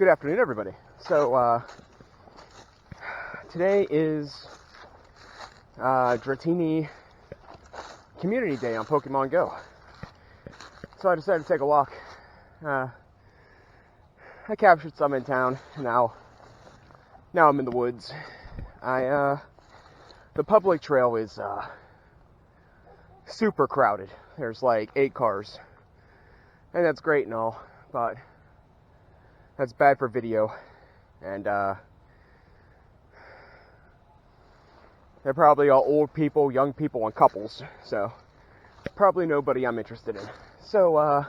Good afternoon, everybody. So, today is Dratini Community Day on Pokemon Go. So I decided to take a walk. I captured some in town. Now I'm in the woods. The public trail is super crowded. There's like 8 cars, and that's great and all, but that's bad for video, and they're probably all old people, young people, and couples, so probably nobody I'm interested in. So,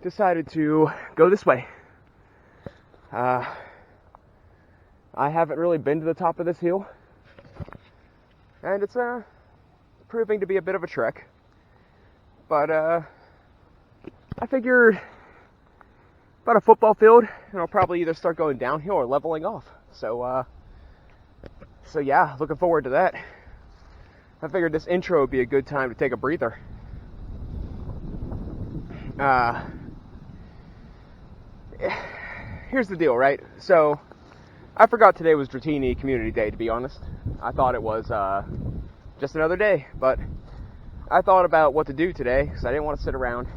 decided to go this way. I haven't really been to the top of this hill, and it's proving to be a bit of a trek, but I figured about a football field, and I'll probably either start going downhill or leveling off. So yeah, looking forward to that. I figured this intro would be a good time to take a breather. Here's the deal, right? So, I forgot today was Dratini Community Day, to be honest. I thought it was just another day, but I thought about what to do today, because I didn't want to sit around.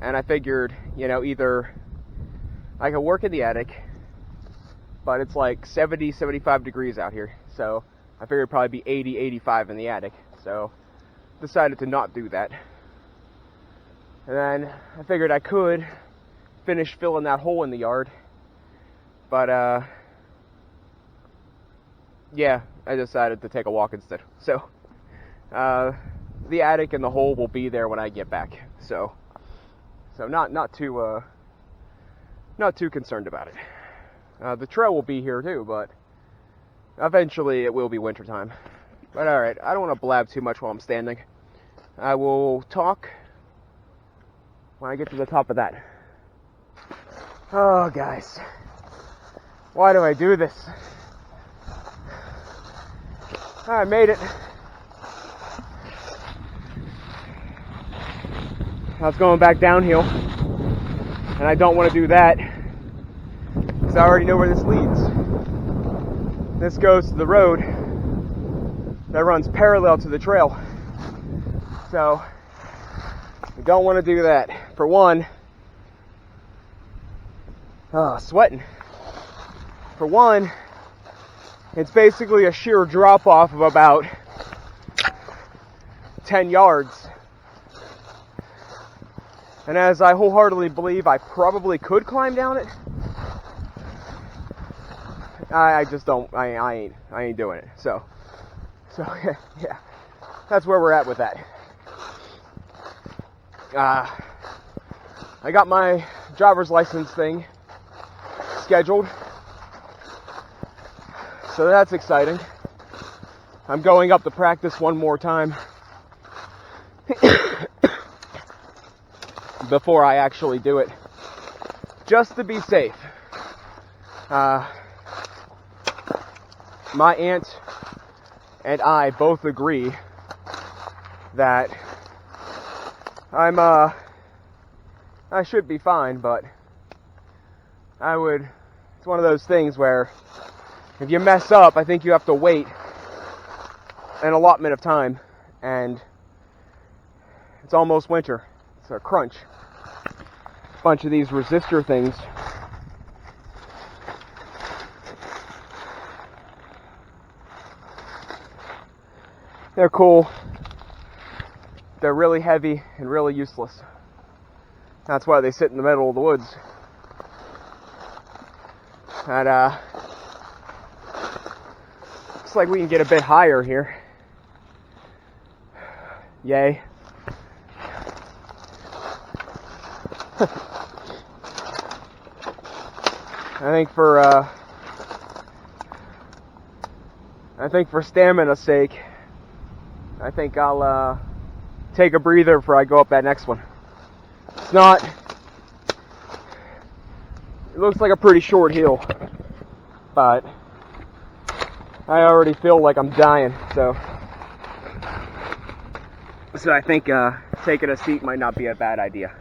And I figured, either I could work in the attic, but it's like 70, 75 degrees out here. So I figured it'd probably be 80, 85 in the attic. So decided to not do that. And then I figured I could finish filling that hole in the yard. But, yeah, I decided to take a walk instead. So, the attic and the hole will be there when I get back. So not too concerned about it. The trail will be here too, but eventually it will be wintertime. But alright, I don't want to blab too much while I'm standing. I will talk when I get to the top of that. Oh, guys. Why do I do this? I made it. I was going back downhill, and I don't want to do that, because I already know where this leads. This goes to the road that runs parallel to the trail, so I don't want to do that. For one, sweating. For one, it's basically a sheer drop-off of about 10 yards. And as I wholeheartedly believe I probably could climb down it, I just don't, I ain't doing it. So yeah, that's where we're at with that. I got my driver's license thing scheduled, so that's exciting. I'm going up to practice one more time before I actually do it, just to be safe. My aunt and I both agree that I should be fine, but it's one of those things where if you mess up, I think you have to wait an allotment of time, and it's almost winter. It's a crunch. Bunch of these resistor things. They're cool. They're really heavy and really useless. That's why they sit in the middle of the woods. And looks like we can get a bit higher here. Yay. I think for stamina's sake, I think I'll take a breather before I go up that next one. It looks like a pretty short hill, but I already feel like I'm dying, so I think taking a seat might not be a bad idea.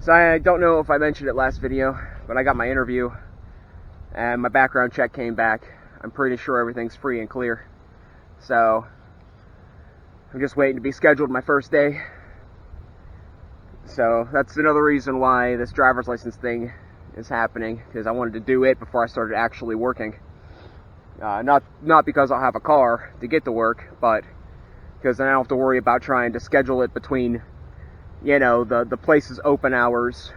So I don't know if I mentioned it last video, but I got my interview and my background check came back. I'm pretty sure everything's free and clear. So I'm just waiting to be scheduled my first day. So that's another reason why this driver's license thing is happening, because I wanted to do it before I started actually working. Not because I'll have a car to get to work, but because then I don't have to worry about trying to schedule it between, you know, the place's open hours,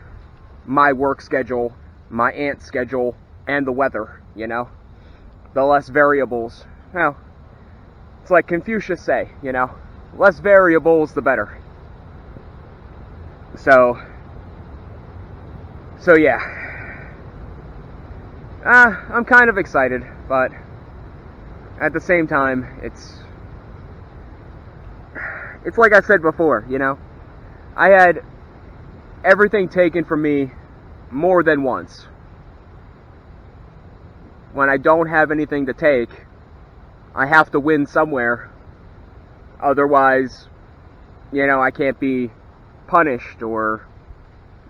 my work schedule, my aunt's schedule, and the weather, you know? The less variables. Well, it's like Confucius say, you know, less variables, the better. So yeah. I'm kind of excited, but at the same time, it's like I said before, you know? I had everything taken from me more than once. When I don't have anything to take, I have to win somewhere. Otherwise, you know, I can't be punished or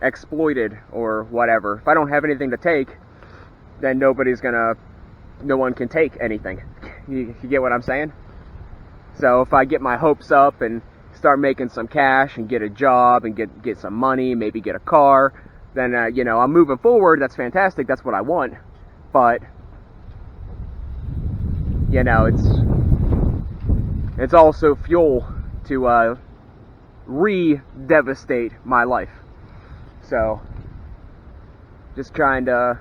exploited or whatever. If I don't have anything to take, then no one can take anything. You get what I'm saying? So if I get my hopes up and start making some cash and get a job and get some money, maybe get a car, then, you know, I'm moving forward. That's fantastic. That's what I want. But, you know, it's also fuel to re-devastate my life. So, just trying to,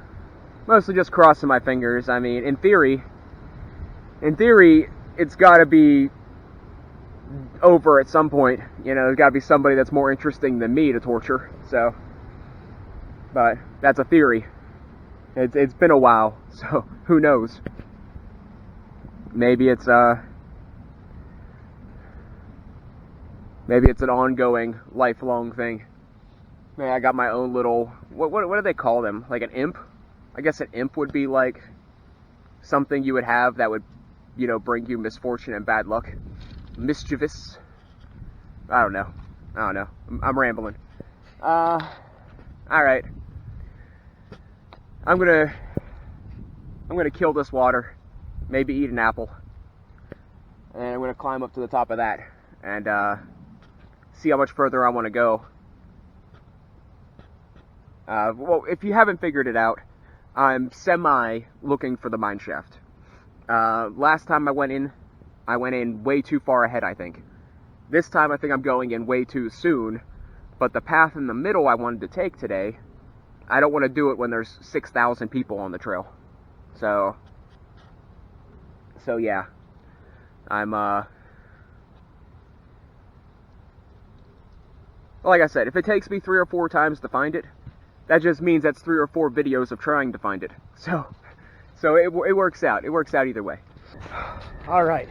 mostly just crossing my fingers. I mean, in theory, it's got to be over at some point. You know, there's got to be somebody that's more interesting than me to torture. So, but that's a theory. It's been a while, so who knows? Maybe it's an ongoing, lifelong thing. Maybe I got my own little, what do they call them? Like an imp? I guess an imp would be like something you would have that would, you know, bring you misfortune and bad luck. Mischievous. I don't know. I'm rambling. Alright. I'm gonna kill this water. Maybe eat an apple. And I'm gonna climb up to the top of that and see how much further I want to go. Well, if you haven't figured it out, I'm looking for the mine shaft. Last time I went in way too far ahead, I think. This time I think I'm going in way too soon, but the path in the middle I wanted to take today, I don't want to do it when there's 6,000 people on the trail. So yeah. I'm, like I said, if it takes me 3 or 4 times to find it, that just means that's 3 or 4 videos of trying to find it. So it works out. It works out either way. All right.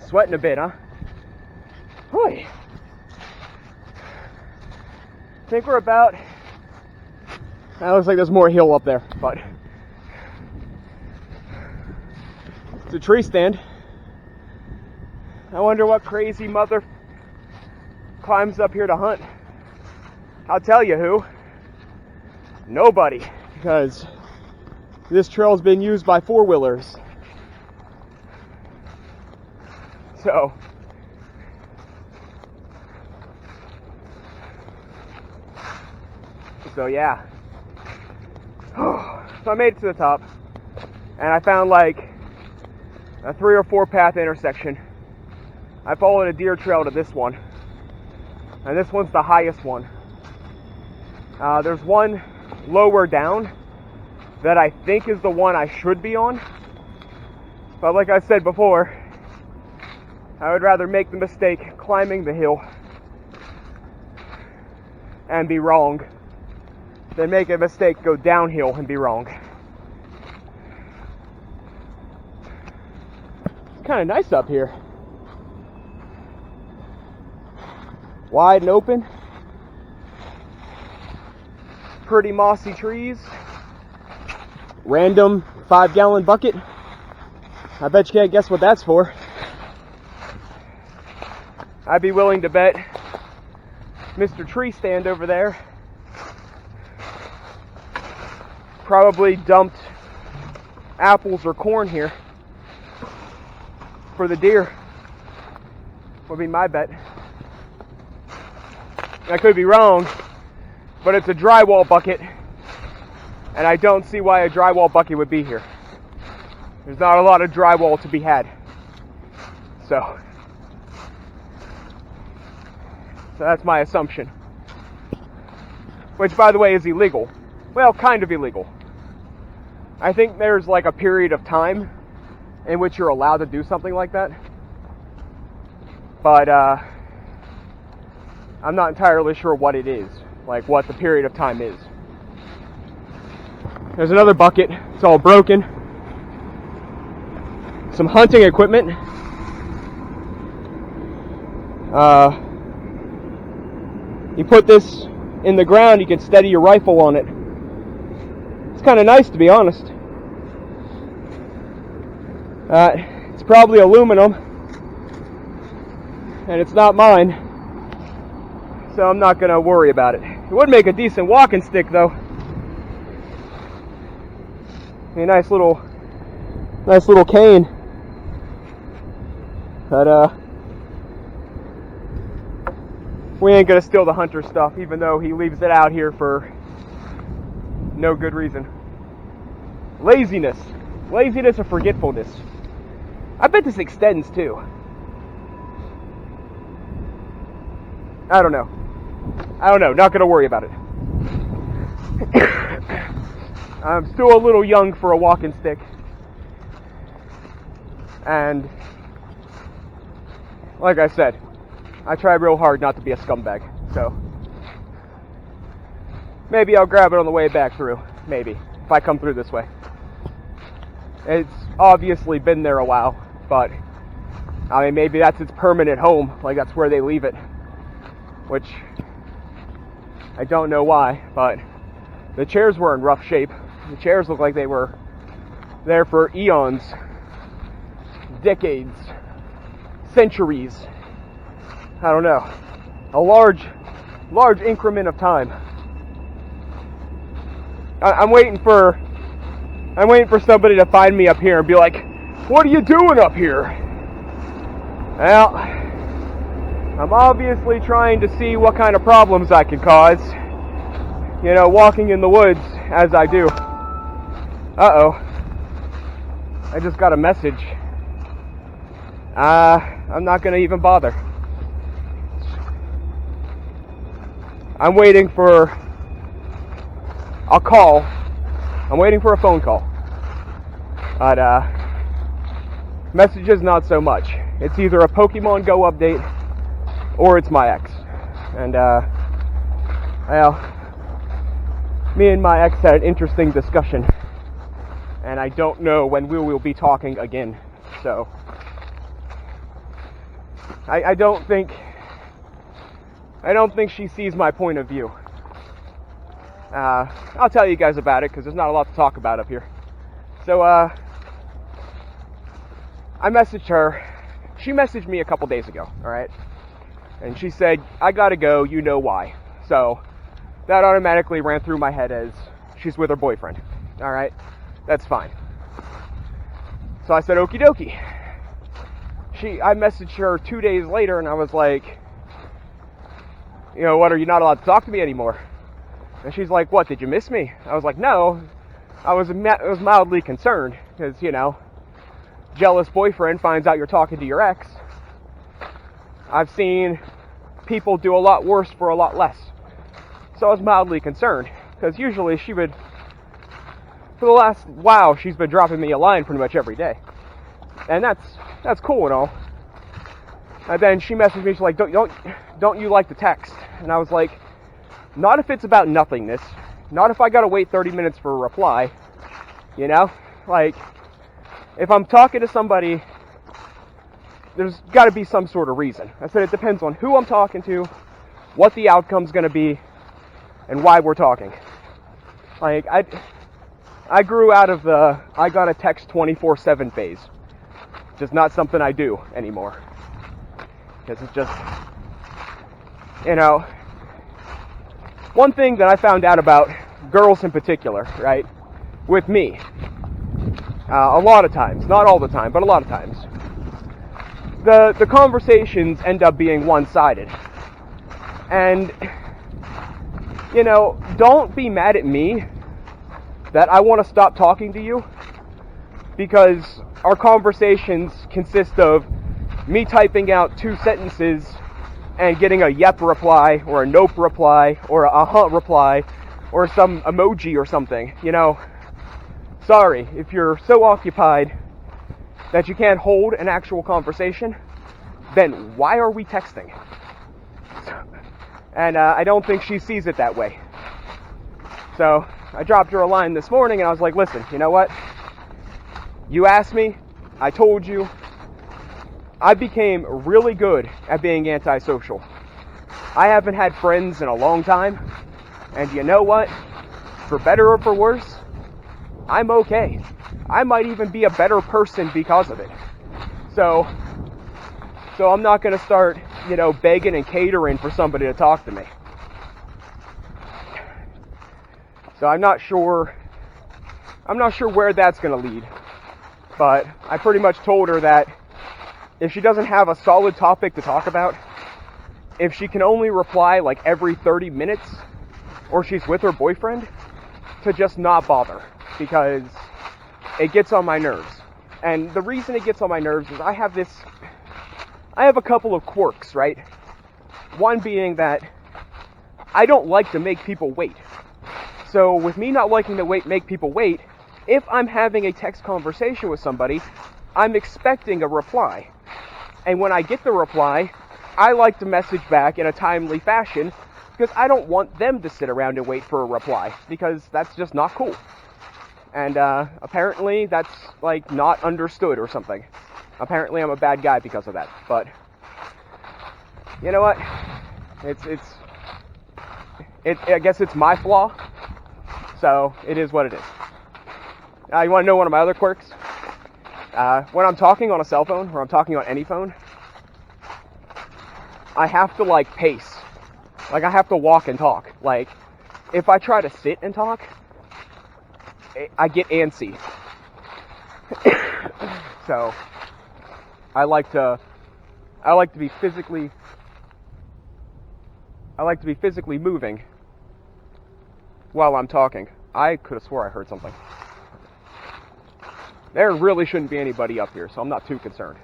Sweating a bit, huh? Boy. I think we're about... It looks like there's more hill up there, but... It's a tree stand. I wonder what crazy mother climbs up here to hunt. I'll tell you who. Nobody, because this trail's been used by 4-wheelers. So yeah. So I made it to the top, and I found like a 3 or 4 path intersection. I followed a deer trail to this one, and this one's the highest one. There's one lower down that I think is the one I should be on, but like I said before, I would rather make the mistake climbing the hill and be wrong than make a mistake go downhill and be wrong. It's kind of nice up here. Wide and open. Pretty mossy trees. Random 5-gallon bucket. I bet you can't guess what that's for. I'd be willing to bet Mr. Tree Stand over there probably dumped apples or corn here for the deer, would be my bet. I could be wrong, but it's a drywall bucket, and I don't see why a drywall bucket would be here. There's not a lot of drywall to be had. So that's my assumption. Which, by the way, is illegal. Well, kind of illegal. I think there's like a period of time in which you're allowed to do something like that. But I'm not entirely sure what it is, like what the period of time is. There's another bucket. It's all broken. Some hunting equipment. You put this in the ground, you can steady your rifle on it. It's kind of nice, to be honest. It's probably aluminum, and it's not mine, so I'm not going to worry about it. It would make a decent walking stick, though. A nice little cane. But we ain't gonna steal the hunter stuff, even though he leaves it out here for no good reason. Laziness or forgetfulness. I bet this extends too. I don't know. Not gonna worry about it. I'm still a little young for a walking stick. And like I said, I try real hard not to be a scumbag. So maybe I'll grab it on the way back through. Maybe, if I come through this way. It's obviously been there a while, but I mean, maybe that's its permanent home. Like, that's where they leave it. Which I don't know why, but the chairs were in rough shape. The chairs look like they were there for eons, decades, centuries. I don't know. A large increment of time. I'm waiting for somebody to find me up here and be like, "What are you doing up here?" Well, I'm obviously trying to see what kind of problems I can cause. You know, walking in the woods as I do. Uh-oh. I just got a message. I'm not gonna even bother. I'm waiting for a call. I'm waiting for a phone call. But, messages, not so much. It's either a Pokemon Go update or it's my ex. And, well, me and my ex had an interesting discussion. And I don't know when we will be talking again. So, I don't think she sees my point of view. I'll tell you guys about it because there's not a lot to talk about up here. So, I messaged her. She messaged me a couple days ago, alright? And she said, "I gotta go, you know why." So, that automatically ran through my head as she's with her boyfriend. Alright? That's fine. So I said, okie dokie. I messaged her 2 days later and I was like, "You know what, are you not allowed to talk to me anymore?" And she's like, "What, did you miss me?" I was like, "No." I was mildly concerned because, you know, jealous boyfriend finds out you're talking to your ex. I've seen people do a lot worse for a lot less. So I was mildly concerned because usually she would, for the last while, she's been dropping me a line pretty much every day. And that's cool and all. And then she messaged me, she's like, don't you like to text? And I was like, not if it's about nothingness. Not if I gotta wait 30 minutes for a reply. You know? Like, if I'm talking to somebody, there's gotta be some sort of reason. I said it depends on who I'm talking to, what the outcome's gonna be, and why we're talking. Like, I grew out of the I gotta text 24/7 phase. Just not something I do anymore. Because it's just, you know, one thing that I found out about girls in particular, right, with me, a lot of times, not all the time, but a lot of times, the conversations end up being one-sided. And, you know, don't be mad at me that I want to stop talking to you, because our conversations consist of me typing out 2 sentences and getting a yep reply, or a nope reply, or a uh-huh reply, or some emoji or something, you know. Sorry, if you're so occupied that you can't hold an actual conversation, then why are we texting? And I don't think she sees it that way. So I dropped her a line this morning and I was like, listen, you know what? You asked me, I told you. I became really good at being antisocial. I haven't had friends in a long time, and you know what? For better or for worse, I'm okay. I might even be a better person because of it. So I'm not going to start, you know, begging and catering for somebody to talk to me. So I'm not sure where that's going to lead. But I pretty much told her that if she doesn't have a solid topic to talk about, if she can only reply like every 30 minutes, or she's with her boyfriend, to just not bother, because it gets on my nerves. And the reason it gets on my nerves is I have a couple of quirks, right? One being that I don't like to make people wait. So with me not liking to make people wait, if I'm having a text conversation with somebody, I'm expecting a reply. And when I get the reply, I like to message back in a timely fashion, because I don't want them to sit around and wait for a reply, because that's just not cool. And apparently that's like not understood or something. Apparently I'm a bad guy because of that. But you know what? I guess it's my flaw. So it is what it is. You want to know one of my other quirks? When I'm talking on a cell phone, or I'm talking on any phone, I have to like pace. Like I have to walk and talk. Like if I try to sit and talk, I get antsy. So I like to be physically moving while I'm talking. I could have swore I heard something. There really shouldn't be anybody up here, so I'm not too concerned.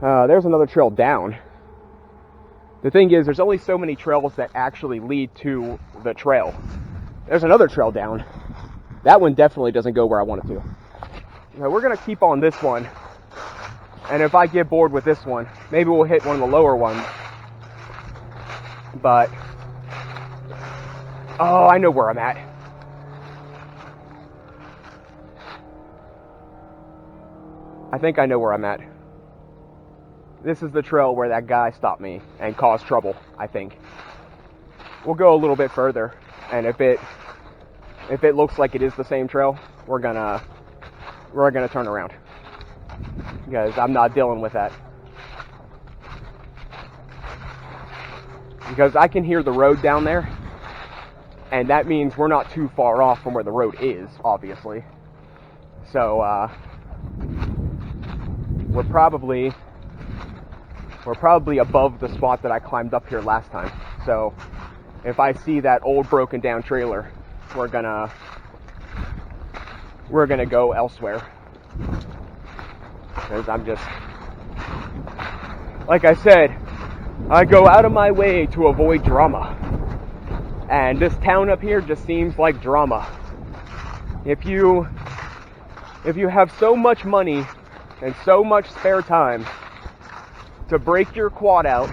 There's another trail down. The thing is, there's only so many trails that actually lead to the trail. There's another trail down. That one definitely doesn't go where I want it to. Now, we're going to keep on this one. And if I get bored with this one, maybe we'll hit one of the lower ones. But, oh, I know where I'm at. I think I know where I'm at. This is the trail where that guy stopped me and caused trouble, I think. We'll go a little bit further, and if it looks like it is the same trail, we're gonna turn around, because I'm not dealing with that. Because I can hear the road down there, and that means we're not too far off from where the road is, obviously. So we're probably above the spot that I climbed up here last time. So if I see that old broken down trailer, we're gonna go elsewhere. Because I'm just, like I said, I go out of my way to avoid drama. And this town up here just seems like drama. If you have so much money and so much spare time to break your quad out,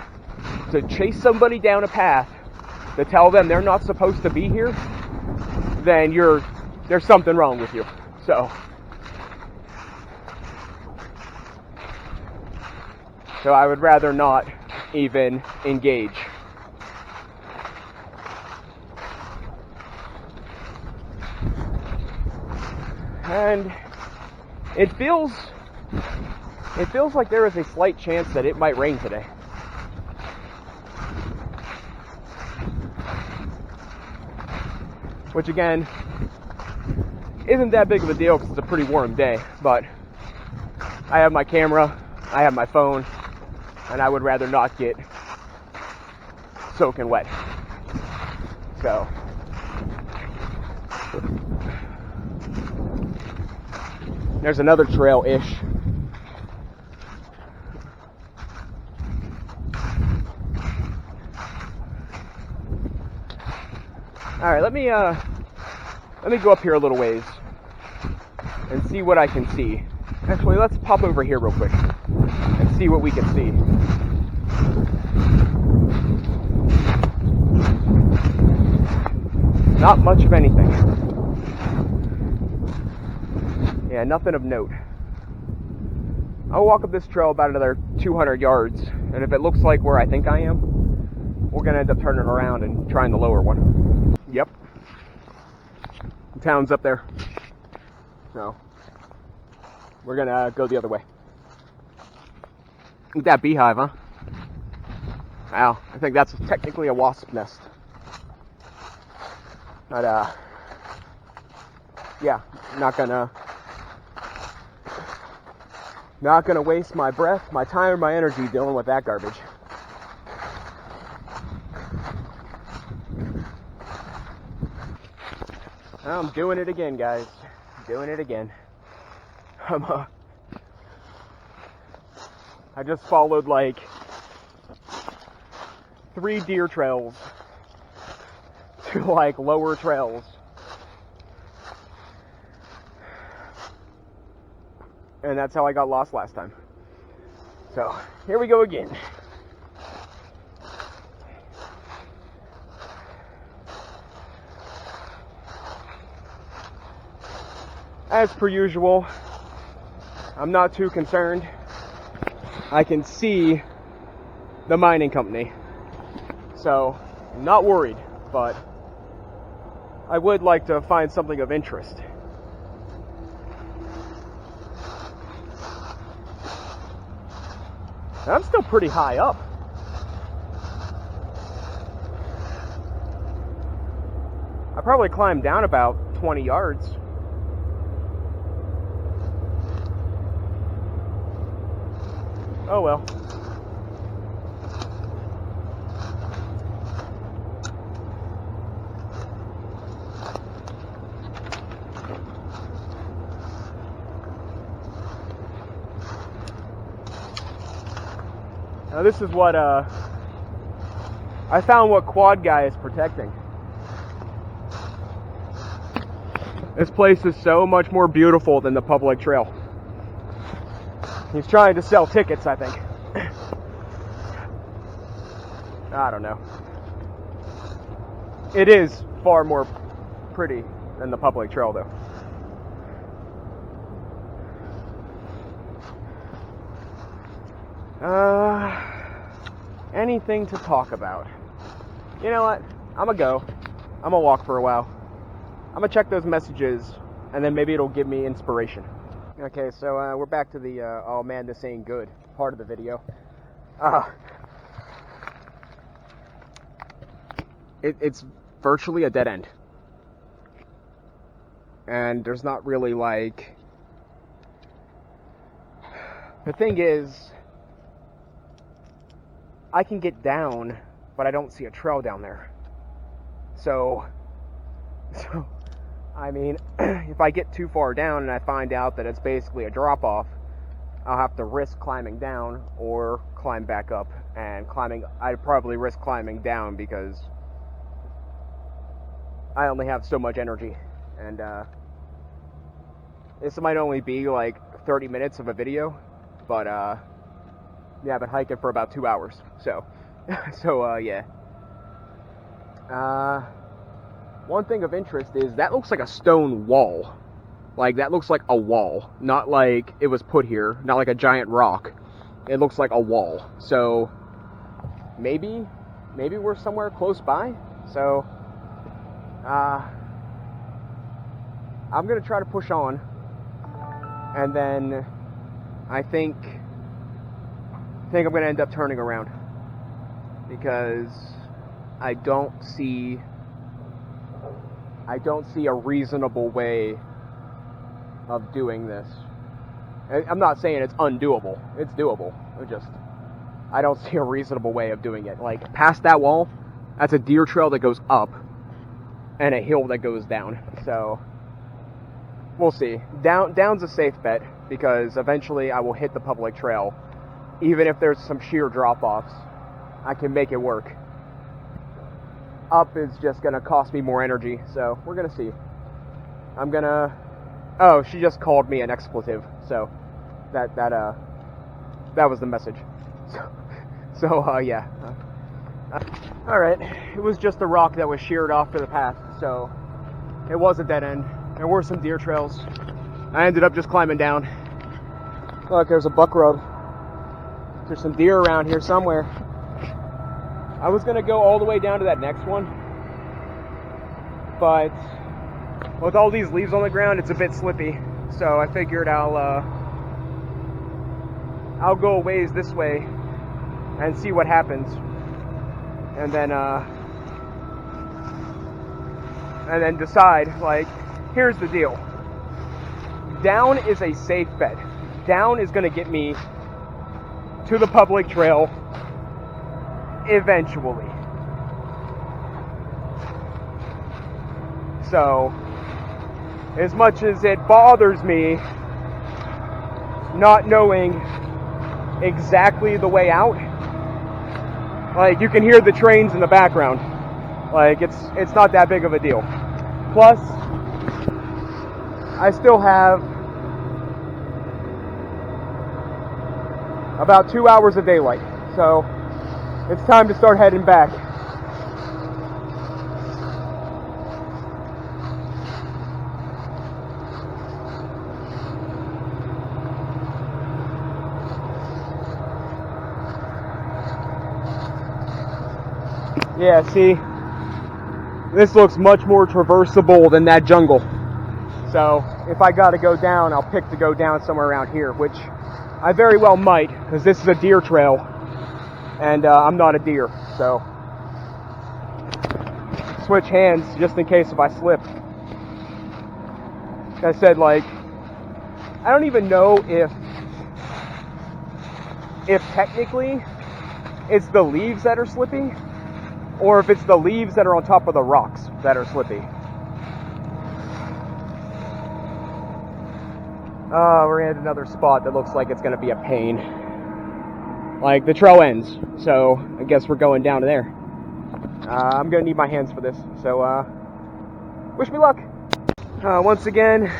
to chase somebody down a path, to tell them they're not supposed to be here, then there's something wrong with you. So I would rather not even engage. And it feels like there is a slight chance that it might rain today. which again isn't that big of a deal because it's a pretty warm day, but I have my camera, I have my phone, and I would rather not get soaking wet. So there's another trail-ish. All right, let me go up here a little ways and see what I can see. Actually, let's pop over here real quick and see what we can see. Not much of anything. Yeah, nothing of note. I'll walk up this trail about another 200 yards, and if it looks like where I think I am, we're gonna end up turning around and trying the lower one. Yep. The town's up there. So we're gonna go the other way. Look at that beehive, huh? Wow, I think that's technically a wasp nest. But yeah, not gonna waste my breath, my time, or my energy dealing with that garbage. I'm doing it again, guys. Doing it again. I just followed like 3 deer trails to like lower trails. And that's how I got lost last time. So, here we go again. As per usual, I'm not too concerned. I can see the mining company. So, I'm not worried, but I would like to find something of interest. I'm still pretty high up. I probably climbed down about 20 yards. Oh well. Now this is what I found what Quad Guy is protecting. This place is so much more beautiful than the public trail. He's trying to sell tickets, I think. I don't know. It is far more pretty than the public trail, though. Anything to talk about? You know what? I'm gonna go. I'm gonna walk for a while. I'm gonna check those messages, and then maybe it'll give me inspiration. Okay, so we're back to the oh man, this ain't good part of the video. It's virtually a dead end. And there's not really like... The thing is, I can get down, but I don't see a trail down there. So I mean, if I get too far down and I find out that it's basically a drop-off, I'll have to risk climbing down or climb back up. And I'd probably risk climbing down because I only have so much energy. And this might only be like 30 minutes of a video, but yeah, I've been hiking for about 2 hours. So yeah. One thing of interest is that looks like a stone wall. Like, that looks like a wall. Not like it was put here. Not like a giant rock. It looks like a wall. So, maybe we're somewhere close by. So, I'm going to try to push on. And then, I think I'm going to end up turning around. Because I don't see I don't see a reasonable way of doing this. I'm not saying it's undoable. It's doable. I don't see a reasonable way of doing it. Like, past that wall, that's a deer trail that goes up and a hill that goes down. So, we'll see. Down's a safe bet because eventually I will hit the public trail. Even if there's some sheer drop-offs, I can make it work. Up is just going to cost me more energy, so we're going to see. Oh, she just called me an expletive, so that was the message. Yeah. Alright, it was just a rock that was sheared off to the path, so it was a dead end. There were some deer trails. I ended up just climbing down. Look, there's a buck road. There's some deer around here somewhere. I was going to go all the way down to that next one, but with all these leaves on the ground, it's a bit slippy, so I figured I'll go a ways this way and see what happens, and then decide. Like, here's the deal. Down is a safe bet. Down is going to get me to the public trail eventually. So, as much as it bothers me not knowing exactly the way out, like, you can hear the trains in the background. Like, it's not that big of a deal. Plus, I still have about 2 hours of daylight, so it's time to start heading back. Yeah, see, this looks much more traversable than that jungle. So if I gotta go down, I'll pick to go down somewhere around here, which I very well might, because this is a deer trail, and I'm not a deer, so switch hands just in case if I slip. Like I said, like, I don't even know if technically it's the leaves that are slippy, or if it's the leaves that are on top of the rocks that are slippy. We're at another spot that looks like it's going to be a pain. Like, the trail ends, so I guess we're going down to there. I'm going to need my hands for this, so wish me luck. Once again,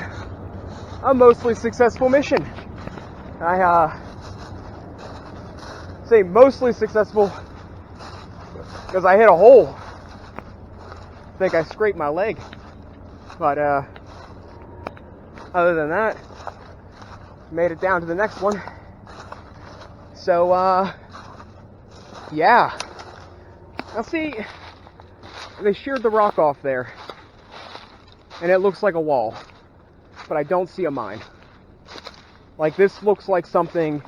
a mostly successful mission. I say mostly successful because I hit a hole. I think I scraped my leg, but other than that, made it down to the next one. So yeah. Now see, they sheared the rock off there, and it looks like a wall, but I don't see a mine. Like, this looks like something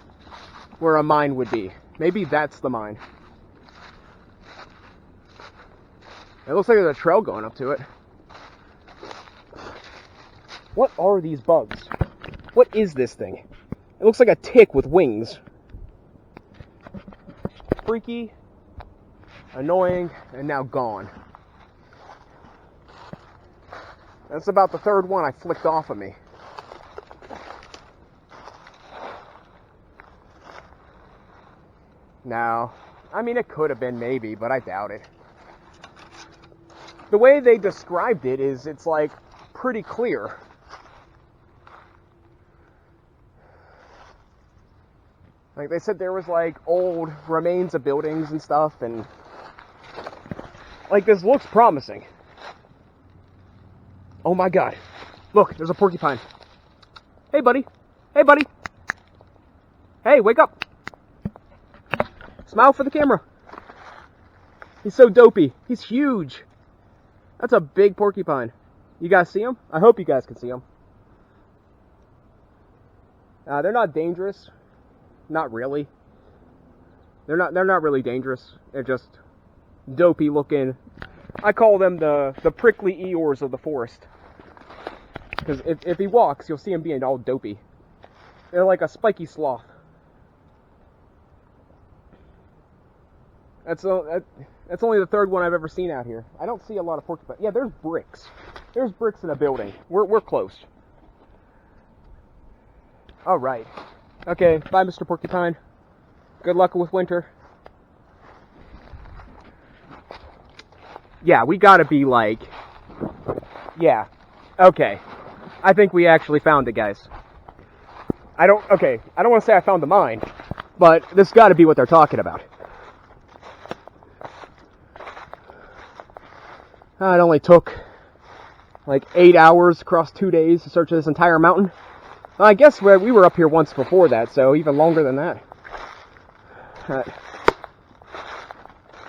where a mine would be. Maybe that's the mine. It looks like there's a trail going up to it. What are these bugs? What is this thing? It looks like a tick with wings. Freaky, annoying, and now gone. That's about the third one I flicked off of me. Now, I mean, it could have been maybe, but I doubt it. The way they described it is, it's like pretty clear. Like, they said there was like old remains of buildings and stuff, and like, this looks promising. Oh my god. Look, there's a porcupine. Hey buddy. Hey buddy. Hey, wake up. Smile for the camera. He's so dopey. He's huge. That's a big porcupine. You guys see him? I hope you guys can see him. They're not dangerous. Not really. They're not really dangerous. They're just dopey looking I call them the prickly Eeyores of the forest. Because if he walks, you'll see him being all dopey. They're like a spiky sloth. That's only the third one I've ever seen out here. I don't see a lot of porcupine. Yeah, there's bricks. There's bricks in a building. We're close. All right. Okay, bye, Mr. Porcupine. Good luck with winter. Yeah, we gotta be like... Yeah. Okay. I think we actually found it, guys. I don't want to say I found the mine, but this gotta be what they're talking about. It only took like 8 hours across 2 days to search this entire mountain. I guess we were up here once before that, so even longer than that.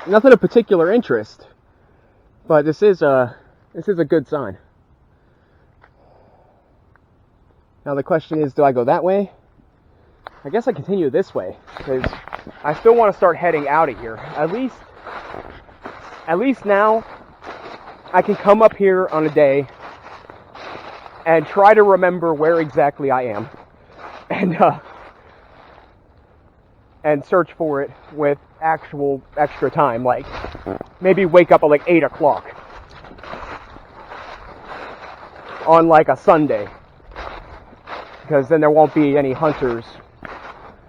Nothing of particular interest, but this is a good sign. Now the question is, do I go that way? I guess I continue this way, because I still want to start heading out of here. At least now, I can come up here on a day and try to remember where exactly I am, and search for it with actual extra time, like maybe wake up at like 8 o'clock on like a Sunday, because then there won't be any hunters.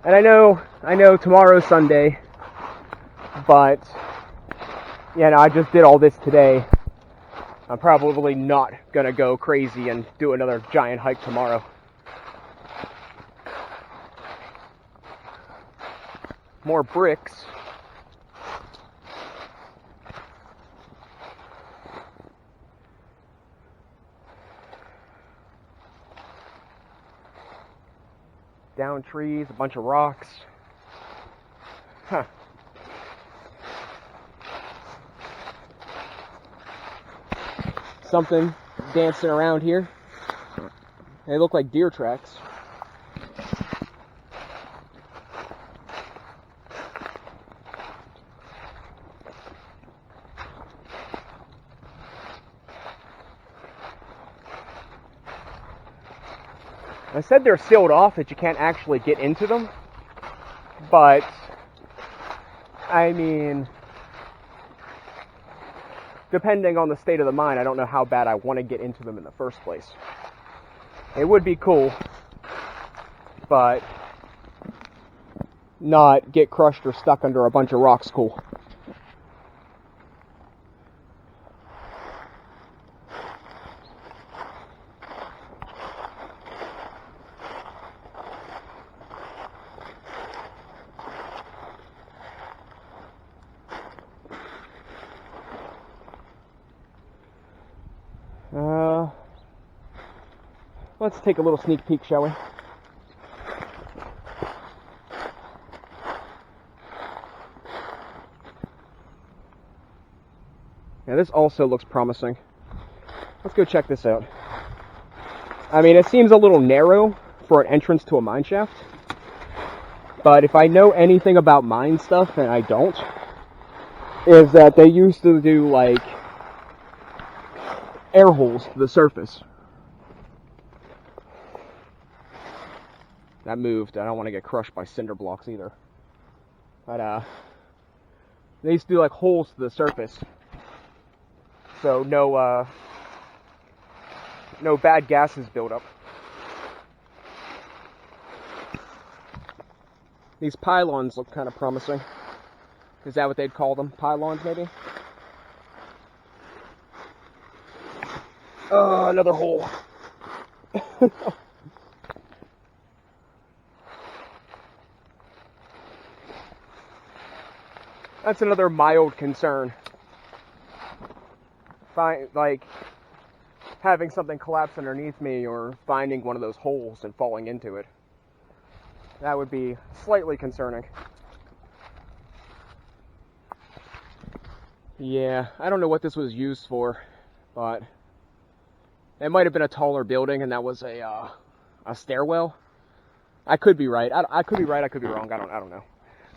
And I know tomorrow's Sunday, but I just did all this today. I'm probably not gonna go crazy and do another giant hike tomorrow. More bricks. Down trees, a bunch of rocks. Huh. Something dancing around here. They look like deer tracks. I said they're sealed off, that you can't actually get into them, but I mean, depending on the state of the mine, I don't know how bad I want to get into them in the first place. It would be cool, but not get crushed or stuck under a bunch of rocks cool. Let's take a little sneak peek, shall we? Yeah, this also looks promising. Let's go check this out. I mean, it seems a little narrow for an entrance to a mine shaft, but if I know anything about mine stuff, and I don't, is that they used to do, like, air holes to the surface. That moved. I don't want to get crushed by cinder blocks either. But, they used to do, like, holes to the surface. So no bad gases build up. These pylons look kind of promising. Is that what they'd call them? Pylons, maybe? Another hole. That's another mild concern. Like, having something collapse underneath me, or finding one of those holes and falling into it. That would be slightly concerning. Yeah, I don't know what this was used for, but it might have been a taller building and that was a stairwell. I could be right. I could be right, I could be wrong. I don't know.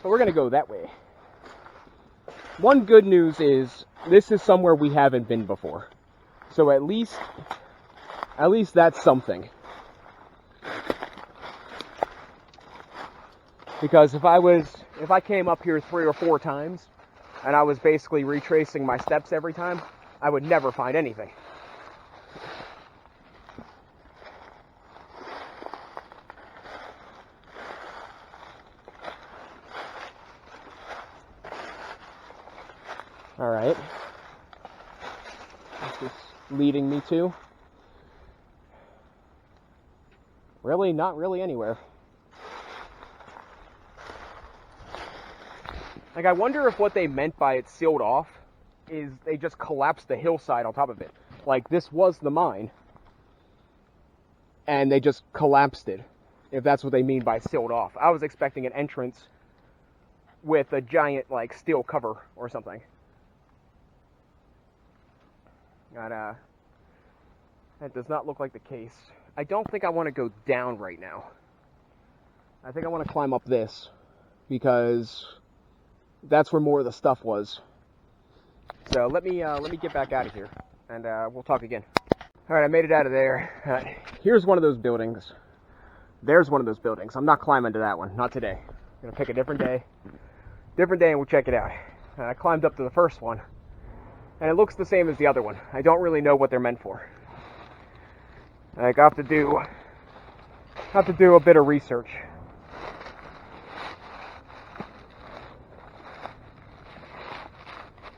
But we're gonna go that way. One good news is this is somewhere we haven't been before. So at least that's something. Because if I came up here 3 or 4 times and I was basically retracing my steps every time, I would never find anything. All right. What's this leading me to? Really, not really anywhere. Like, I wonder if what they meant by it's sealed off is they just collapsed the hillside on top of it. Like, this was the mine, and they just collapsed it, if that's what they mean by sealed off. I was expecting an entrance with a giant, like, steel cover or something. That does not look like the case. I don't think I want to go down right now. I think I want to climb up this, because that's where more of the stuff was. So let me get back out of here, and we'll talk again. All right, I made it out of there. Here's one of those buildings. There's one of those buildings. I'm not climbing to that one, not today. I'm gonna pick a different day, and we'll check it out. I climbed up to the first one, and it looks the same as the other one. I don't really know what they're meant for. Like, I have to do a bit of research.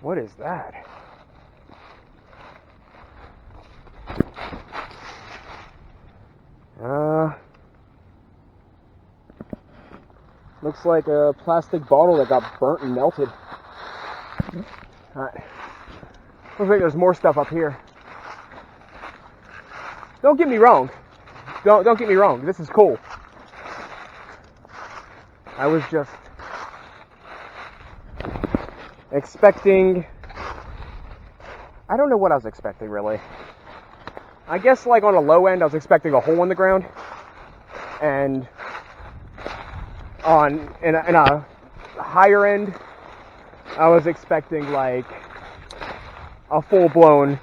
What is that? Looks like a plastic bottle that got burnt and melted. Looks like there's more stuff up here. Don't get me wrong. Don't get me wrong. This is cool. I was just expecting... I don't know what I was expecting, really. I guess, like, on a low end, I was expecting a hole in the ground. And in a higher end, I was expecting, like, a full-blown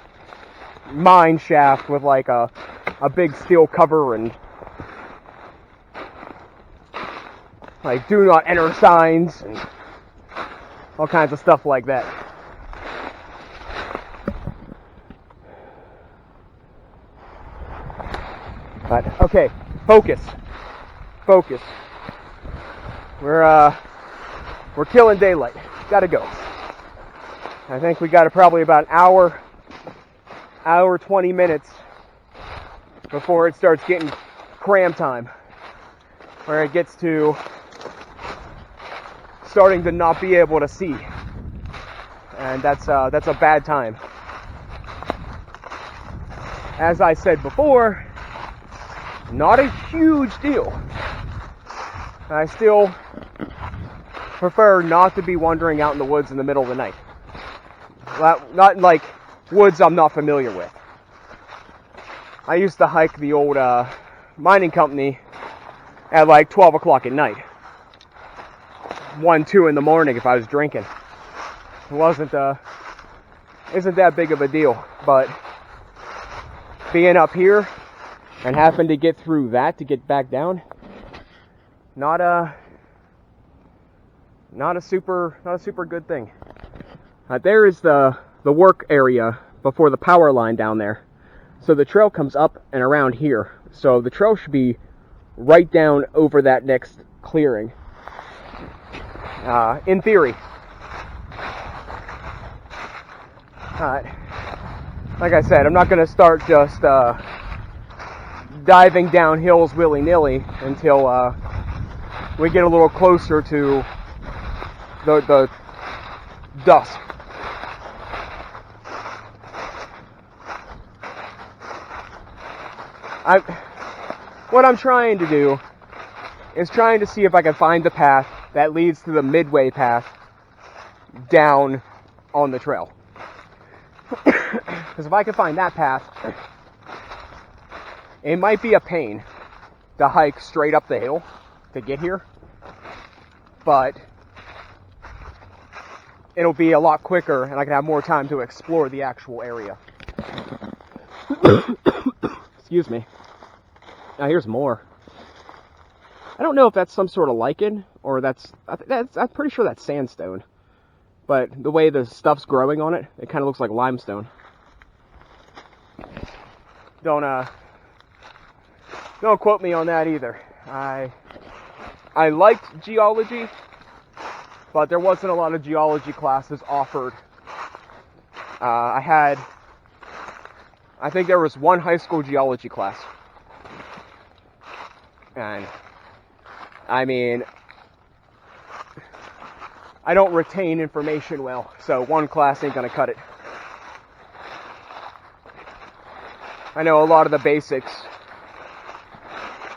mine shaft with, like, a big steel cover and, like, do not enter signs and all kinds of stuff like that. But, okay, focus. We're killing daylight. Gotta go. I think we got probably about an hour 20 minutes before it starts getting cram time, where it gets to starting to not be able to see, and that's a bad time. As I said before, not a huge deal. I still prefer not to be wandering out in the woods in the middle of the night. Not in, like, woods I'm not familiar with. I used to hike the old mining company at like 12 o'clock at night. 1, 2 in the morning if I was drinking. It isn't that big of a deal, but being up here and having to get through that to get back down, not a super good thing. There is the work area before the power line down there. So the trail comes up and around here. So the trail should be right down over that next clearing. In theory. Like I said, I'm not going to start just diving down hills willy-nilly until we get a little closer to the dusk. What I'm trying to do is trying to see if I can find the path that leads to the midway path down on the trail. Because if I can find that path, it might be a pain to hike straight up the hill to get here, but it'll be a lot quicker and I can have more time to explore the actual area. Excuse me. Now here's more. I don't know if that's some sort of lichen or I'm pretty sure that's sandstone. But the way the stuff's growing on it, it kind of looks like limestone. Don't quote me on that either. I liked geology, but there wasn't a lot of geology classes offered. I think there was one high school geology class. And, I mean, I don't retain information well, so one class ain't gonna cut it. I know a lot of the basics,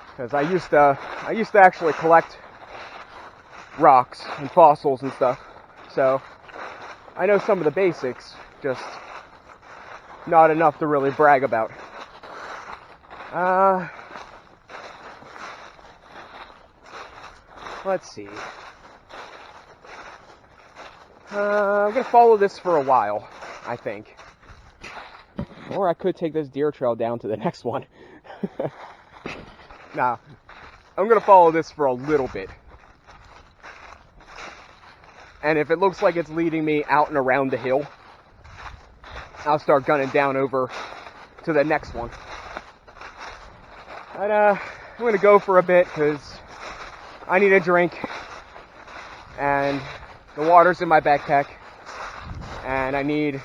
because I used to actually collect rocks and fossils and stuff, so I know some of the basics, just not enough to really brag about. Let's see. I'm gonna follow this for a while, I think. Or I could take this deer trail down to the next one. Nah, I'm gonna follow this for a little bit. And if it looks like it's leading me out and around the hill, I'll start gunning down over to the next one. But, I'm gonna go for a bit because I need a drink and the water's in my backpack and I need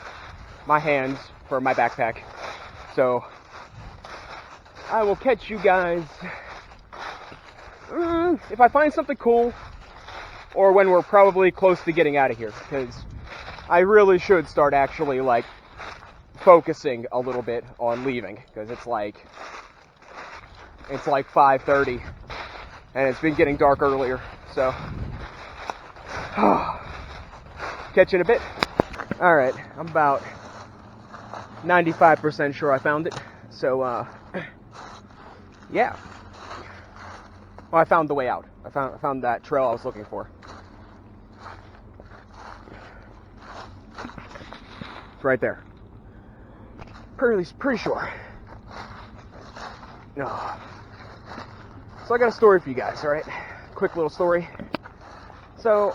my hands for my backpack. So I will catch you guys if I find something cool or when we're probably close to getting out of here, because I really should start actually like focusing a little bit on leaving, because it's like 5:30 and it's been getting dark earlier, so catch you in a bit. Alright, I'm about 95% sure I found it, so yeah. Well, I found the way out. I found that trail I was looking for. It's right there. Pretty sure. No. So I got a story for you guys, alright? Quick little story. So,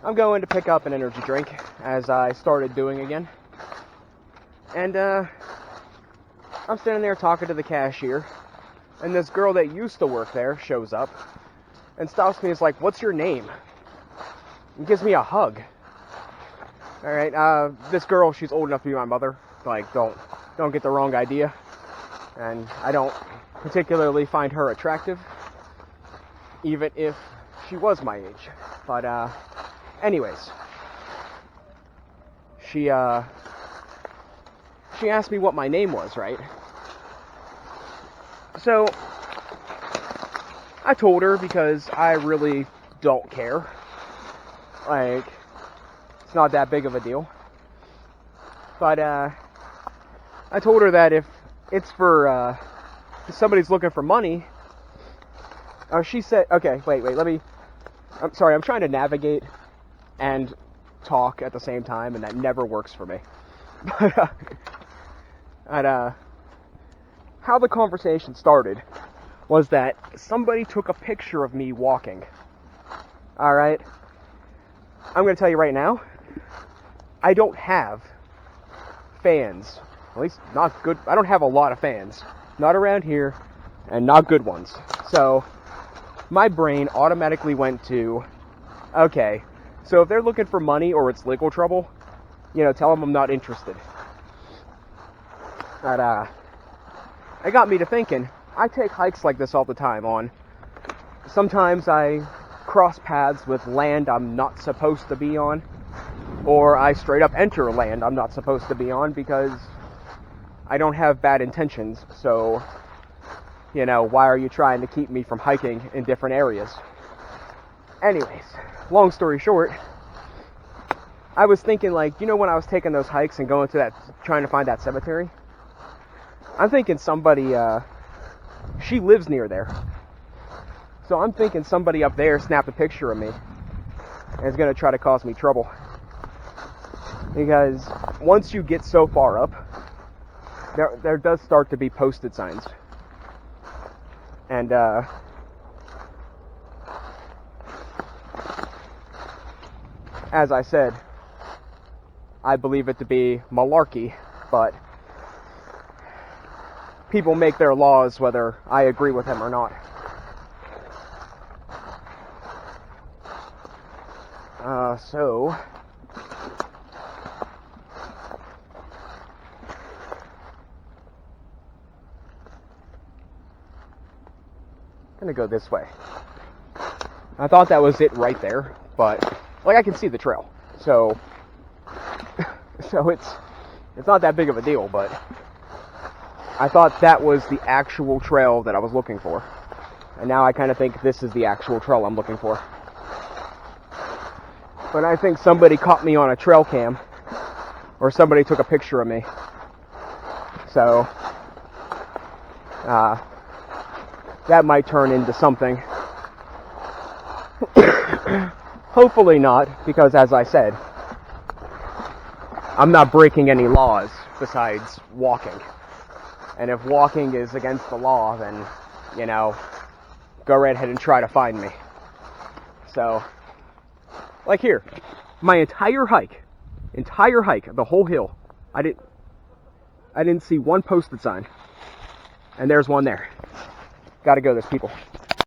I'm going to pick up an energy drink, as I started doing again. And, I'm standing there talking to the cashier, and this girl that used to work there shows up, and stops me and is like, "What's your name?" And gives me a hug. Alright, this girl, she's old enough to be my mother. Like, don't get the wrong idea. And I don't particularly find her attractive, even if she was my age. But, anyways, she asked me what my name was, right? So, I told her because I really don't care. Like, it's not that big of a deal. But, I told her that if it's for, if somebody's looking for money, she said, okay, wait, I'm sorry, I'm trying to navigate and talk at the same time, and that never works for me. But, how the conversation started was that somebody took a picture of me walking. Alright? I'm gonna tell you right now, I don't have fans. At least not good. I don't have a lot of fans. Not around here, and not good ones. So, my brain automatically went to, okay, so if they're looking for money or it's legal trouble, tell them I'm not interested. But, it got me to thinking, I take hikes like this all the time sometimes I cross paths with land I'm not supposed to be on, or I straight up enter land I'm not supposed to be on because I don't have bad intentions, so, why are you trying to keep me from hiking in different areas? Anyways, long story short, I was thinking, like, when I was taking those hikes and going to trying to find that cemetery, I'm thinking somebody, she lives near there. So I'm thinking somebody up there snapped a picture of me and it's going to try to cause me trouble. Because once you get so far up, there does start to be posted signs. And as I said, I believe it to be malarkey, but people make their laws whether I agree with them or not. So I'm gonna go this way. I thought that was it right there, but like I can see the trail, so it's not that big of a deal, but I thought that was the actual trail that I was looking for. And now I kind of think this is the actual trail I'm looking for. But I think somebody caught me on a trail cam, or somebody took a picture of me. So, that might turn into something. Hopefully not, because as I said, I'm not breaking any laws besides walking. And if walking is against the law, then, you know, go right ahead and try to find me. So, like here, my entire hike, the whole hill, I didn't see one posted sign. And there's one there. Gotta go, there's people.